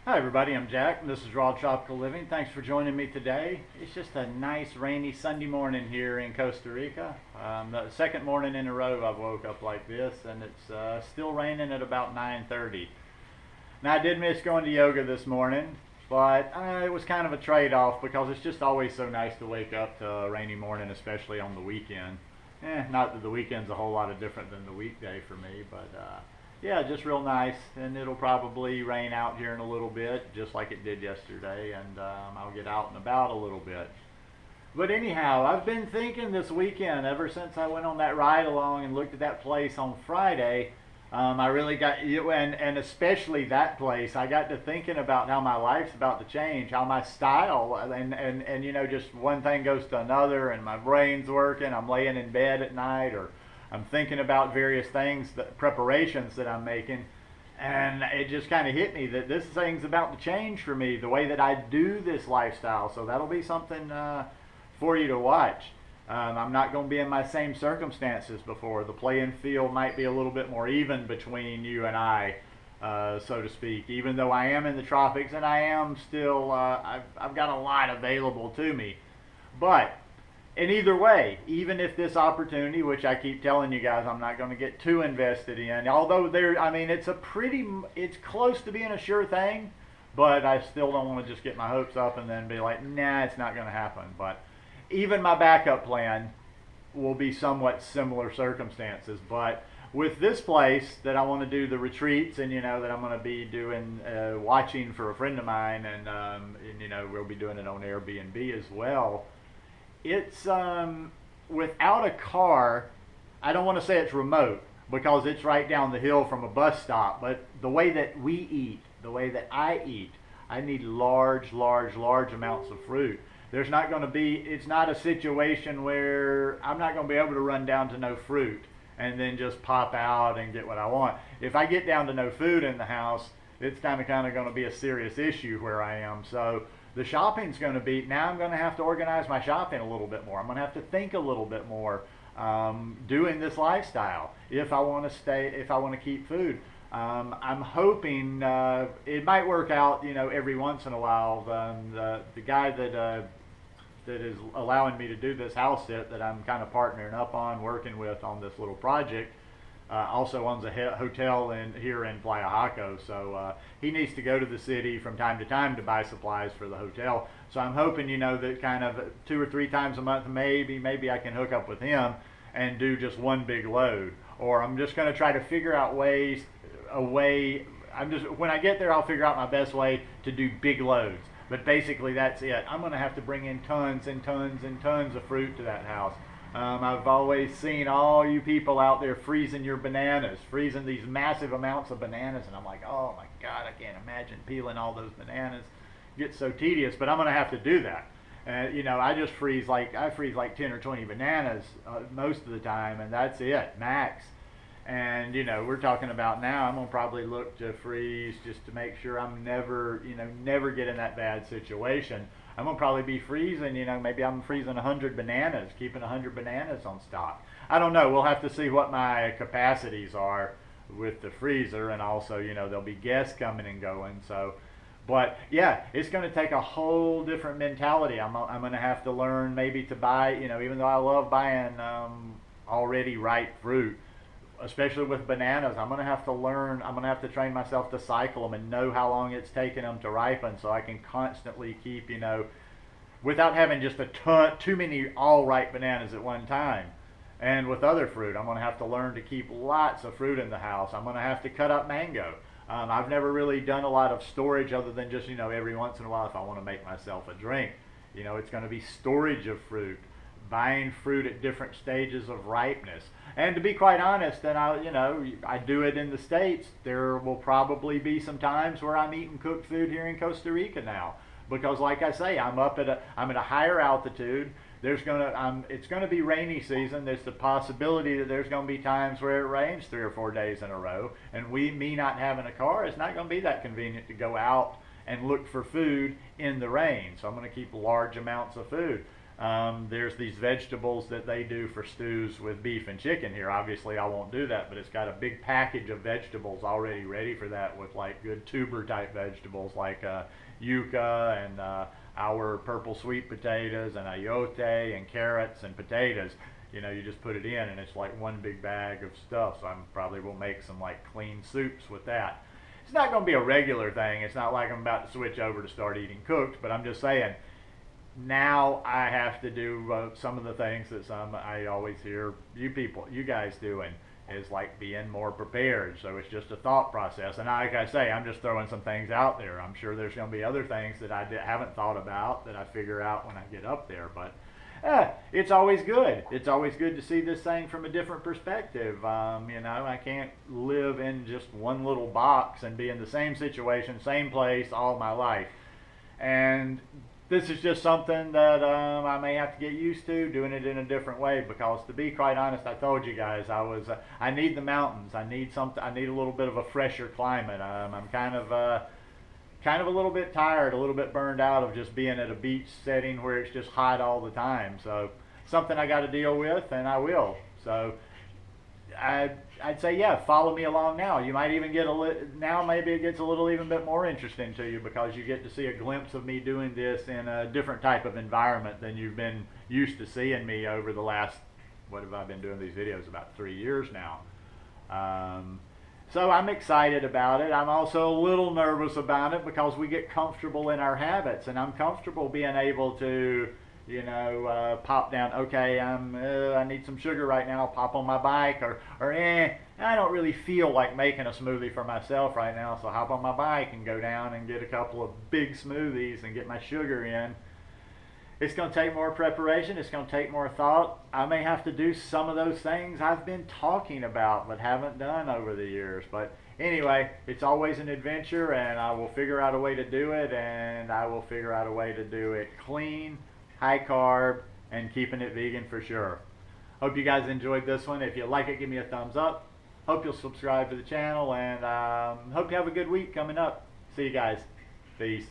Hi everybody, I'm Jack and this is Raw Tropical Living. Thanks for joining me today. It's just a nice rainy Sunday morning here in Costa Rica. The second morning in a row I've woke up like this and it's still raining at about 9:30. Now I did miss going to yoga this morning, but it was kind of a trade-off because it's just always so nice to wake up to a rainy morning, especially on the weekend. Not that the weekend's a whole lot of different than the weekday for me, but yeah, just real nice. And it'll probably rain out here in a little bit, just like it did yesterday, and I'll get out and about a little bit. But anyhow, I've been thinking this weekend, ever since I went on that ride along and looked at that place on Friday. I really got you, and especially that place. I got to thinking about how my life's about to change, how my style, and just one thing goes to another, and my brain's working. I'm laying in bed at night, or I'm thinking about various things, preparations that I'm making, and it just kind of hit me that this thing's about to change for me, the way that I do this lifestyle. So that'll be something for you to watch. I'm not going to be in my same circumstances before. The playing field might be a little bit more even between you and I, so to speak. Even though I am in the tropics and I am still, I've got a lot available to me. But in either way, even if this opportunity, which I keep telling you guys I'm not going to get too invested in, although it's close to being a sure thing, but I still don't want to just get my hopes up and then be like, nah, it's not going to happen. But even my backup plan will be somewhat similar circumstances. But with this place that I want to do the retreats, and that I'm going to be doing watching for a friend of mine, and we'll be doing it on Airbnb as well. It's without a car. I don't want to say it's remote because it's right down the hill from a bus stop. But the way that we eat, the way that I eat, I need large amounts of fruit. There's not going to be, it's not a situation where I'm not going to be able to run down to no fruit and then just pop out and get what I want. If I get down to no food in the house, it's kind of going to be a serious issue where I am. So the shopping's going to be, now I'm going to have to organize my shopping a little bit more. I'm going to have to think a little bit more doing this lifestyle if I want to if I want to keep food. I'm hoping it might work out, every once in a while. The guy that is allowing me to do this house sit that I'm kind of partnering up on, working with on this little project, also owns a hotel here in Playa Jaco. So he needs to go to the city from time to time to buy supplies for the hotel. So I'm hoping, that kind of 2 or 3 times a month, maybe I can hook up with him and do just one big load. Or I'm just going to try to figure out a way. When I get there, I'll figure out my best way to do big loads. But basically, that's it. I'm going to have to bring in tons and tons and tons of fruit to that house. I've always seen all you people out there freezing your bananas, freezing these massive amounts of bananas, and I'm like, oh my God, I can't imagine peeling all those bananas. It gets so tedious, but I'm going to have to do that. I freeze like 10 or 20 bananas most of the time, and that's it, max. And we're talking about now. I'm gonna probably look to freeze just to make sure I'm never get in that bad situation. I'm gonna probably be freezing. Maybe I'm freezing 100 bananas, keeping 100 bananas on stock. I don't know. We'll have to see what my capacities are with the freezer, and also there'll be guests coming and going. So, but yeah, it's going to take a whole different mentality. I'm going to have to learn maybe to buy. Even though I love buying already ripe fruit, especially with bananas, I'm going to have to learn. I'm going to have to train myself to cycle them and know how long it's taken them to ripen, so I can constantly keep, without having just too many all ripe bananas at one time. And with other fruit, I'm going to have to learn to keep lots of fruit in the house. I'm going to have to cut up mango. I've never really done a lot of storage other than just, every once in a while if I want to make myself a drink. It's going to be storage of fruit, buying fruit at different stages of ripeness. And to be quite honest, and I do it in the States, there will probably be some times where I'm eating cooked food here in Costa Rica now. Because like I say, I'm at a higher altitude. It's gonna be rainy season. There's the possibility that there's gonna be times where it rains 3 or 4 days in a row, and me not having a car, it's not gonna be that convenient to go out and look for food in the rain. So I'm gonna keep large amounts of food. There's these vegetables that they do for stews with beef and chicken here. Obviously, I won't do that, but it's got a big package of vegetables already ready for that, with like good tuber type vegetables like yucca and our purple sweet potatoes and ayote and carrots and potatoes. You know, you just put it in and it's like one big bag of stuff. So I probably will make some like clean soups with that. It's not going to be a regular thing. It's not like I'm about to switch over to start eating cooked, but I'm just saying, now I have to do some of the things that I always hear you guys doing, is like being more prepared. So it's just a thought process. And like I say, I'm just throwing some things out there. I'm sure there's going to be other things that I haven't thought about that I figure out when I get up there. But it's always good. It's always good to see this thing from a different perspective. You know, I can't live in just one little box and be in the same situation, same place all my life. And this is just something that I may have to get used to, doing it in a different way, because to be quite honest, I told you guys I need the mountains. I need something. I need a little bit of a fresher climate. I'm kind of a little bit tired, a little bit burned out of just being at a beach setting where it's just hot all the time. So something I got to deal with, and I will. So I'd say, yeah, follow me along now. You might even get now maybe it gets a little even bit more interesting to you, because you get to see a glimpse of me doing this in a different type of environment than you've been used to seeing me over the last, what have I been doing these videos, about 3 years now. So I'm excited about it. I'm also a little nervous about it, because we get comfortable in our habits, and I'm comfortable being able to, you know, pop down. Okay, I need some sugar right now. I'll pop on my bike, or I don't really feel like making a smoothie for myself right now, so hop on my bike and go down and get a couple of big smoothies and get my sugar in. It's going to take more preparation. It's going to take more thought. I may have to do some of those things I've been talking about but haven't done over the years. But anyway, it's always an adventure, and I will figure out a way to do it, and I will figure out a way to do it clean, high carb, and keeping it vegan for sure. Hope you guys enjoyed this one. If you like it, give me a thumbs up. Hope you'll subscribe to the channel, and hope you have a good week coming up. See you guys. Peace.